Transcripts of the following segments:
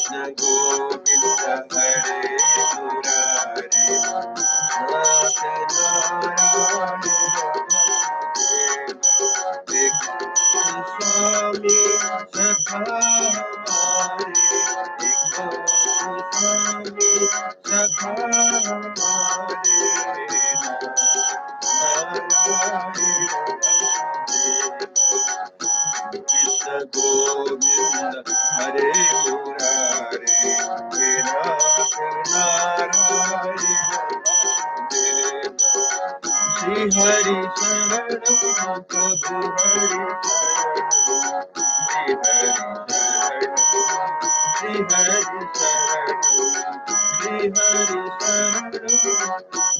कृष्ण गोविंद हरे मुरारे नाथ नारायण देव स्वामी सखा हमारे स्वामी सखा हमारे कृष्ण गोविंद हरे मुरारे हे नाथ नारायण देव श्री हरि शरणं प्रभु हरि श्री हरि शरणं श्री हरि शरणं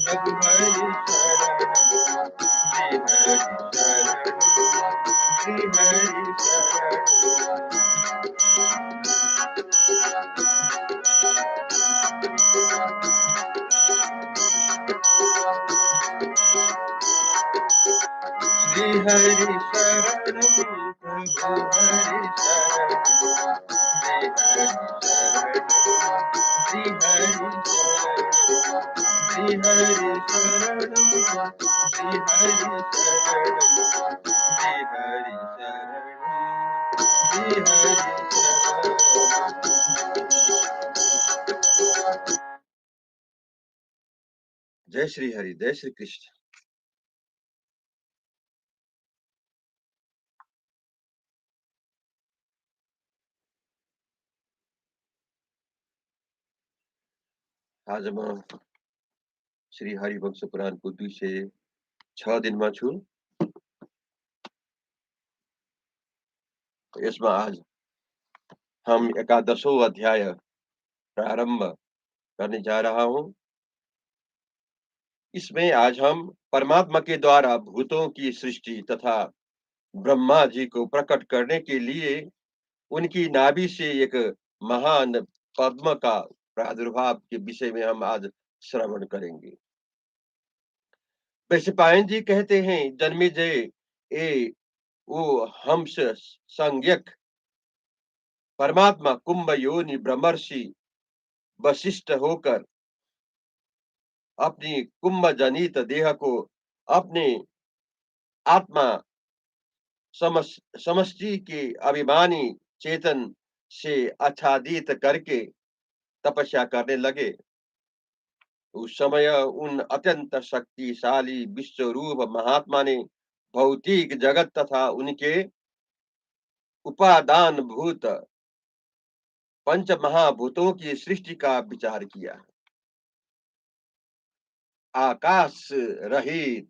प्रभु हरि शरणं श्री हरि शरणं श्री हरि शरणं श्री हरि शरणं प्रभु हरि शरणं श्री हरि शरणं श्री हरि शरणं श्री हरि शरणं श्री हरि शरणं श्री हरि शरणं। जय श्री हरि, जय श्री कृष्ण। आज म श्री हरिवंश पुराणको 206 दिनमा छु। यसमा आज हम 11वां अध्याय प्रारंभ करने जा रहा हूँ। इसमें आज हम परमात्मा के द्वारा भूतों की सृष्टि तथा ब्रह्मा जी को प्रकट करने के लिए उनकी नाभि से एक महान पद्म का प्रादुर्भाव के विषय में हम आज श्रवण करेंगे। वैशंपायन जी कहते हैं, जन्मेजय ए वो हंस संज्ञक परमात्मा कुंभ योनि ब्रह्मर्षि वशिष्ठ होकर अपनी कुंभ जनित देह को अपने आत्मा समष्टि के अभिमानी चेतन से आच्छादित करके तपस्या करने लगे। उस समय उन अत्यंत शक्तिशाली विश्वरूप महात्मा ने भौतिक जगत तथा उनके उपादान भूत पंच महाभूतों की सृष्टि का विचार किया। आकाश रहित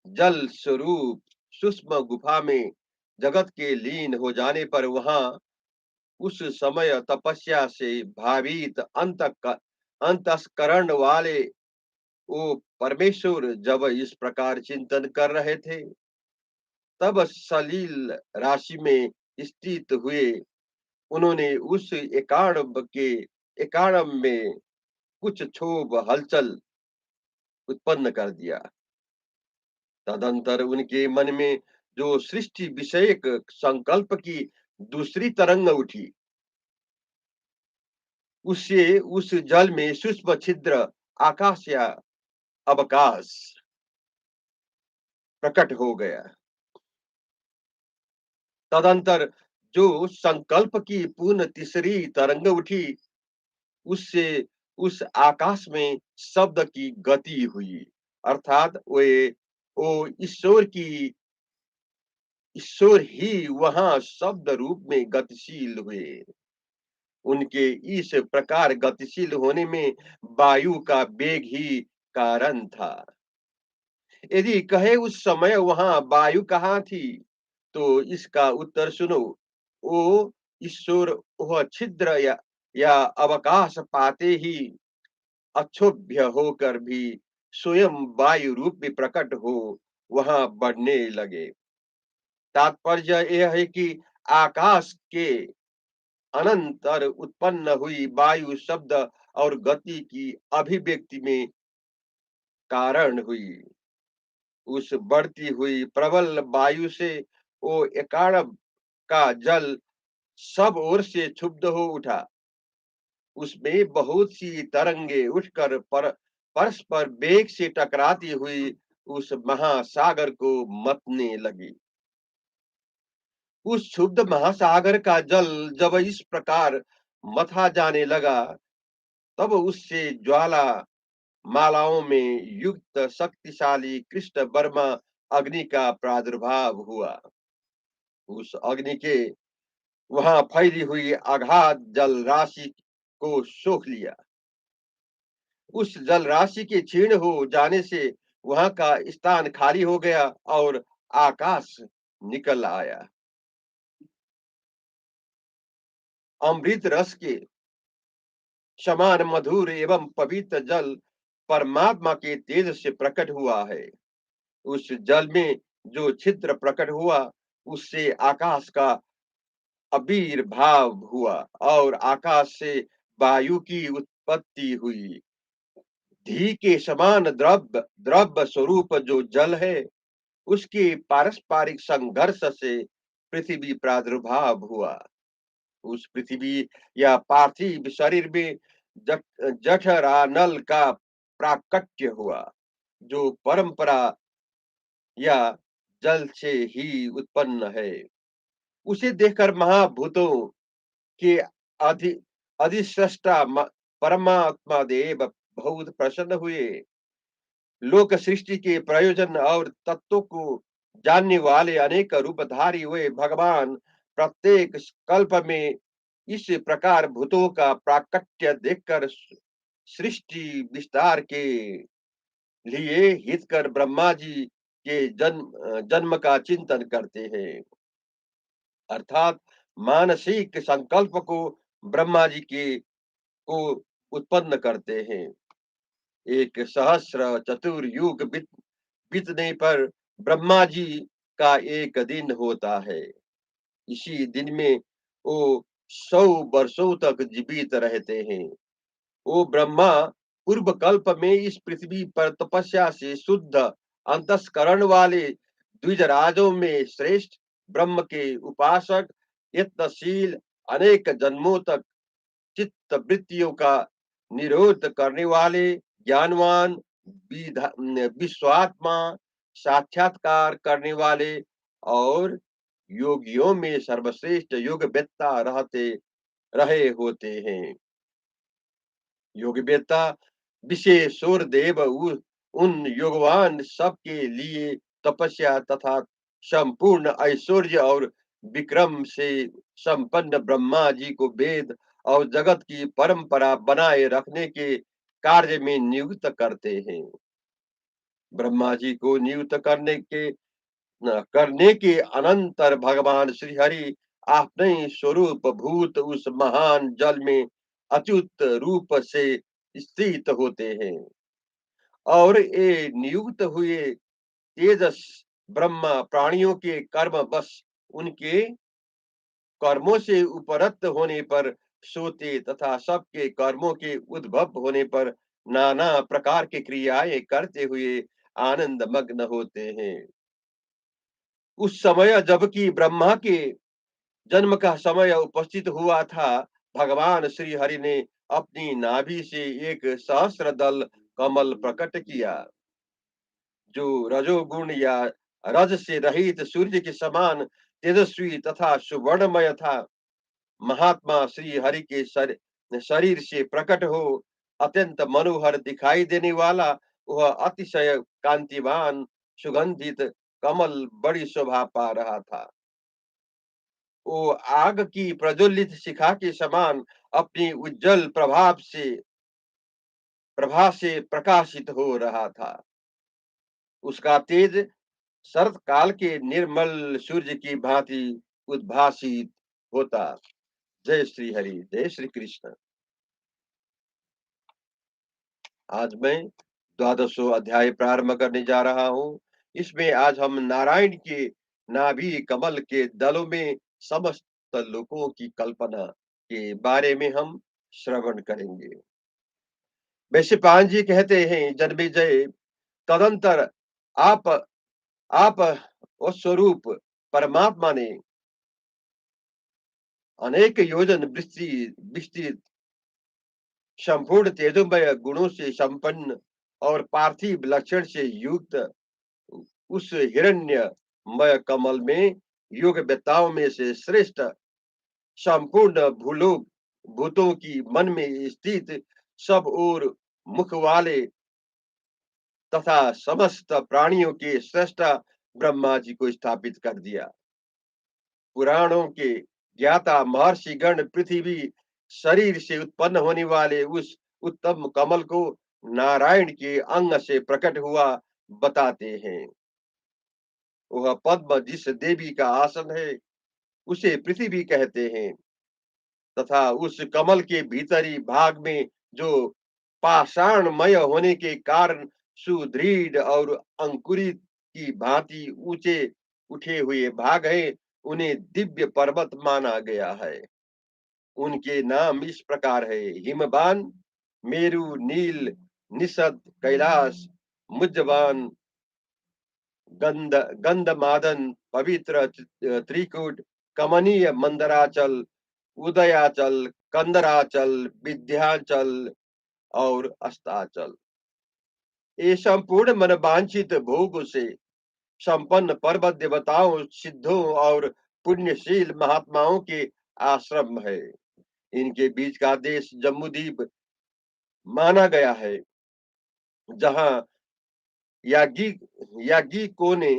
जल स्वरूप सूक्ष्म गुफा में जगत के लीन हो जाने पर वहां उस समय तपस्या से भावित अंतस्करण वाले वो परमेश्वर जब इस प्रकार चिंतन कर रहे थे, तब सलील राशि में स्थित हुए उन्होंने उस एकाणम में कुछ क्षोभ हलचल उत्पन्न कर दिया। तदंतर उनके मन में जो सृष्टि विषयक संकल्प की दूसरी तरंग उठी, उससे उस जल में सूक्ष्म छिद्र आकाश या अवकाश प्रकट हो गया। तदंतर जो संकल्प की पूर्ण तीसरी तरंग उठी, उससे उस आकाश में शब्द की गति हुई, अर्थात वो ईश्वर ही वहां शब्द रूप में गतिशील हुए। उनके इस प्रकार गतिशील होने में वायु का वेग ही कारण था। यदि कहे उस समय वहां वायु कहाँ थी, तो इसका उत्तर सुनो। वो ईश्वर वह छिद्र या अवकाश पाते ही अक्षोभ्य होकर भी स्वयं वायु रूप में प्रकट हो वहां बढ़ने लगे। तात्पर्य यह है कि आकाश के अनंतर उत्पन्न हुई वायु शब्द और गति की अभिव्यक्ति में कारण हुई। उस बढ़ती हुई प्रबल वायु से वो एकाणव का जल सब ओर से क्षुब्ध हो उठा। उसमें बहुत सी तरंगे उठकर परस्पर वेग से टकराती हुई उस महासागर को मथने लगी। उस क्षुब्ध महासागर का जल जब इस प्रकार मथा जाने लगा, तब उससे ज्वाला मालाओं में युक्त शक्तिशाली कृष्ण वर्मा अग्नि का प्रादुर्भाव हुआ। उस अग्नि के वहां फैली हुई अगाध जल राशि को सोख लिया। उस जल राशि के क्षीण हो जाने से वहां का स्थान खाली हो गया और आकाश निकल आया। अमृत रस के समान मधुर एवं पवित्र जल परमात्मा के तेज से प्रकट हुआ है। उस जल में जो छिद्र प्रकट हुआ, उससे आकाश का आविर्भाव हुआ और आकाश से वायु की उत्पत्ति हुई। धी के समान द्रव्य स्वरूप जो जल है, उसके पारस्परिक संघर्ष से पृथ्वी प्रादुर्भाव हुआ। उस पृथ्वी या पार्थिव शरीर में जठरानल का प्राकट्य हुआ, जो परंपरा या जल से ही उत्पन्न है। उसे देखकर महाभूतों के अधि अधिष्ठाता परमात्मा देव बहुत प्रसन्न हुए। लोक सृष्टि के प्रयोजन और तत्वों को जानने वाले अनेक रूपधारी हुए भगवान प्रत्येक कल्प में इस प्रकार भूतों का प्राकट्य देखकर सृष्टि विस्तार के लिए हितकर ब्रह्मा जी के जन्म का चिंतन करते हैं, अर्थात मानसिक संकल्प को ब्रह्मा जी के को उत्पन्न करते हैं। एक सहस्र चतुर्युग बीतने पर ब्रह्मा जी का एक दिन होता है। इसी दिन में वो 100 वर्षों तक जीवित रहते हैं। वो ब्रह्मा पूर्व कल्प में इस पृथ्वी पर तपस्या से शुद्ध अंतस्करण वाले द्विजराजों में श्रेष्ठ ब्रह्म के उपासक, यत्नशील, अनेक जन्मों तक चित्त वृत्तियों का निरोध करने वाले, ज्ञानवान, विश्वात्मा, साक्षात्कार करने वाले और योगियों में सर्वश्रेष्ठ योगवेत्ता रहते रहे होते हैं। योगवेत्ता विशेषोर देव उन योगवान सबके लिए तपस्या तथा संपूर्ण ऐश्वर्य और विक्रम से संपन्न ब्रह्मा जी को वेद और जगत की परंपरा बनाए रखने के कार्य में नियुक्त करते हैं। ब्रह्मा जी को नियुक्त करने के अनंतर भगवान श्री हरि अपने स्वरूप भूत उस महान जल में अच्युत रूप से स्थित होते हैं और ये नियुक्त हुए तेजस ब्रह्मा प्राणियों के कर्म बस उनके कर्मों से उपरत होने पर सोते तथा सबके कर्मों के उद्भव होने पर नाना प्रकार की क्रियाएं करते हुए आनंद मग्न होते हैं। उस समय जबकि ब्रह्मा के जन्म का समय उपस्थित हुआ था, भगवान श्री हरि ने अपनी नाभि से एक सहस्त्र दल कमल प्रकट किया, जो रजोगुण या रज से रहित सूर्य के समान तेजस्वी तथा सुवर्णमय था। महात्मा श्री हरि के शरीर से प्रकट हो अत्यंत मनोहर दिखाई देने वाला वह अतिशय कांतिवान सुगंधित कमल बड़ी शोभा पा रहा था। वो आग की प्रज्वलित शिखा के समान अपनी उज्जवल प्रभा से प्रकाशित हो रहा था। उसका तेज शरत काल के निर्मल सूर्य की भांति उद्भासित होता। जय श्री हरि, जय श्री कृष्ण। आज मैं 12वां अध्याय प्रारंभ करने जा रहा हूँ। इसमें आज हम नारायण के नाभि कमल के दलों में समस्त लोगों की कल्पना के बारे में हम श्रवण करेंगे। वैसे पान जी कहते हैं, जन्मेजय, तदंतर आप आप उस स्वरूप परमात्मा ने अनेक योजन विस्तृत संपूर्ण तेजोमय गुणों से संपन्न और पार्थिव लक्षण से युक्त उस हिरण्यमय कमल में योग वेत्ताओं में से श्रेष्ठ संपूर्ण भूलोक भूतों की मन में स्थित सब और मुख वाले तथा समस्त प्राणियों के श्रेष्ठ ब्रह्मा जी को स्थापित कर दिया। पुराणों के ज्ञाता महर्षि गण पृथ्वी शरीर से उत्पन्न होने वाले उस उत्तम कमल को नारायण के अंग से प्रकट हुआ बताते हैं। वह पद्म जिस देवी का आसन है उसे पृथ्वी कहते हैं तथा उस कमल के भीतरी भाग में जो पाषाणमय होने के कारण सुदृढ़ और अंकुरित की भांति ऊंचे उठे हुए भाग हैं, उन्हें दिव्य पर्वत माना गया है। उनके नाम इस प्रकार है: हिमवान, मेरु, नील, निषद, कैलाश, मुज्जबान, गंध गंधमादन, पवित्र, त्रिकूट, कमनीय, मंदराचल, उदयाचल, कंदराचल, विद्याचल और अस्ताचल। ये संपूर्ण मनवांछित भोग से संपन्न पर्वत देवताओं, सिद्धों और पुण्यशील महात्माओं के आश्रम है। इनके बीच का देश जम्बूद्वीप माना गया है, जहाँ याज्ञिक याज्ञिकों ने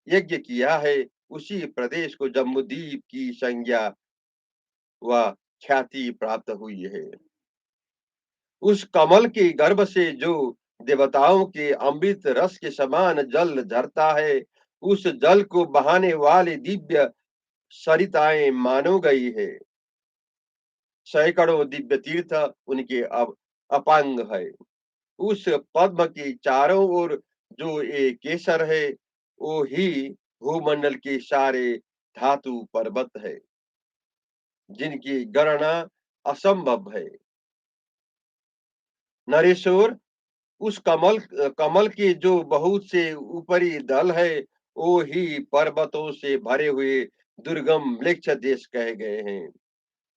यज्ञ किया है। उसी प्रदेश को जम्बूद्वीप की संज्ञा व ख्याति प्राप्त हुई है। उस कमल के गर्भ से जो देवताओं के अमृत रस के समान जल झरता है, उस जल को बहाने वाले दिव्य सरिताएं मानो गई है। सैकड़ों दिव्य तीर्थ उनके अपांग है। उस पद्म के चारों ओर जो ये केसर है, वो ही भूमंडल के सारे धातु पर्वत है, जिनकी गणना असंभव है। नरेश्वर, उस कमल के जो बहुत से ऊपरी दल है, वो ही पर्वतों से भरे हुए दुर्गम म्लेच्छ देश कहे गए हैं।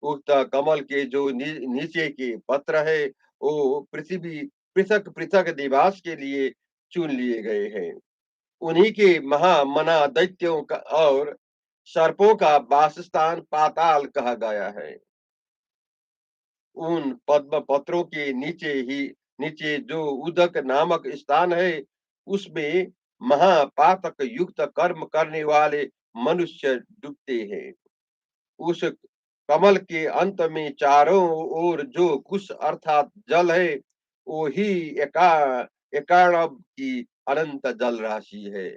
उक्त कमल के जो नीचे के पत्र है, वो पृथ्वी पृथक पृथक निवास के लिए चुन लिए गए हैं। उन्हीं के महामना दैत्यों का और सर्पों का वासस्थान पाताल कहा गया है। उन पद्म पत्रों के नीचे जो उदक नामक स्थान है, उसमें महापातक युक्त कर्म करने वाले मनुष्य डूबते हैं। उस कमल के अंत में चारों ओर जो कुश अर्थात जल है, वो ही एकाणव की अनंत जल राशि है।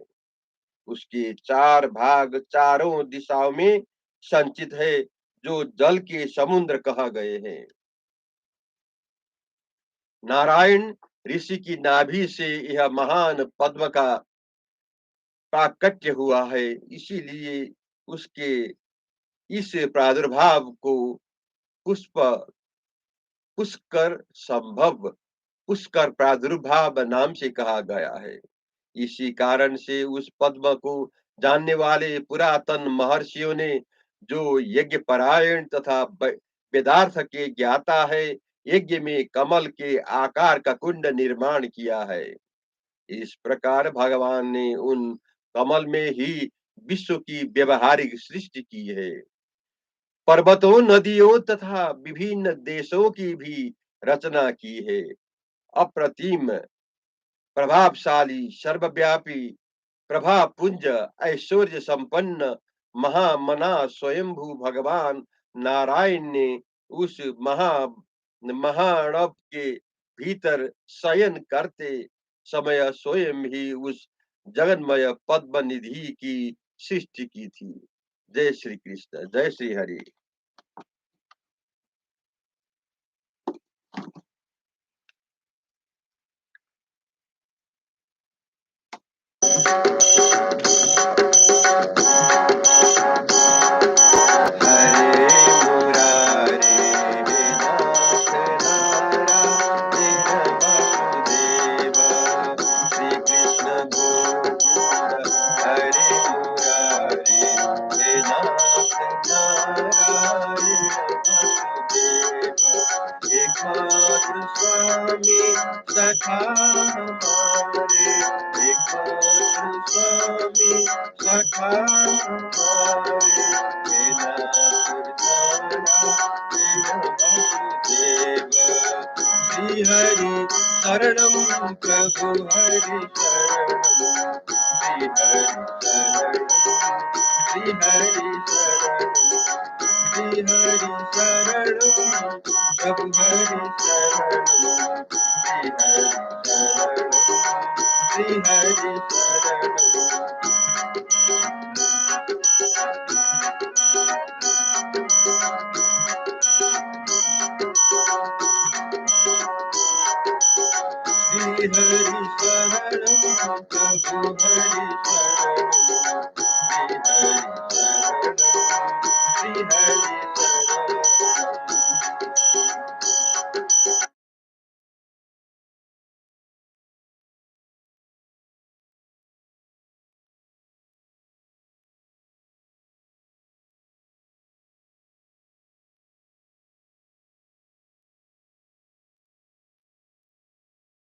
उसके चार भाग चारों दिशाओं में संचित है, जो जल के समुद्र कहा गए हैं। नारायण ऋषि की नाभि से यह महान पद्म का प्राकट्य हुआ है, इसीलिए उसके इस प्रादुर्भाव को पुष्प पुष्कर संभव पुष्कर प्रादुर्भाव नाम से कहा गया है। इसी कारण से उस पद्म को जानने वाले पुरातन महर्षियों ने, जो यज्ञ परायण तथा वेदार्थ के ज्ञाता है, यज्ञ में कमल के आकार का कुंड निर्माण किया है। इस प्रकार भगवान ने उन कमल में ही विश्व की व्यवहारिक सृष्टि की है। पर्वतों, नदियों तथा विभिन्न देशों की भी रचना की है। अप्रतिम, प्रभावशाली, सर्वव्यापी, प्रभापुंज, ऐश्वर्य संपन्न महामना स्वयंभू भगवान नारायण ने उस महाणव के भीतर शयन करते समय स्वयं ही उस जगन्मय पद्म निधि की सृष्टि की थी। जय श्री कृष्ण, जय श्री हरि। हरे मुरारे नाथ नारायण वासुदेव, श्री कृष्ण गोविंद हरे मुरारे नाथ नारायण वासुदेव, एकमात्र स्वामी सखा हमारे, एकमात्र स्वामी सखा हमारे, मेरा सुरताना मेरा वासुदेव। श्री हरि शरणम प्रभु हरि शरणम, श्री हरि शरणम, श्री हरि शरणम, श्री हरि शरणम प्रभु हरि शरणम, श्री हरि शरणम, श्री हरि शरणम। श्री हरि शरणम प्रभु हरि शरणम, श्री हरि शरणम, श्री हरि शरणम।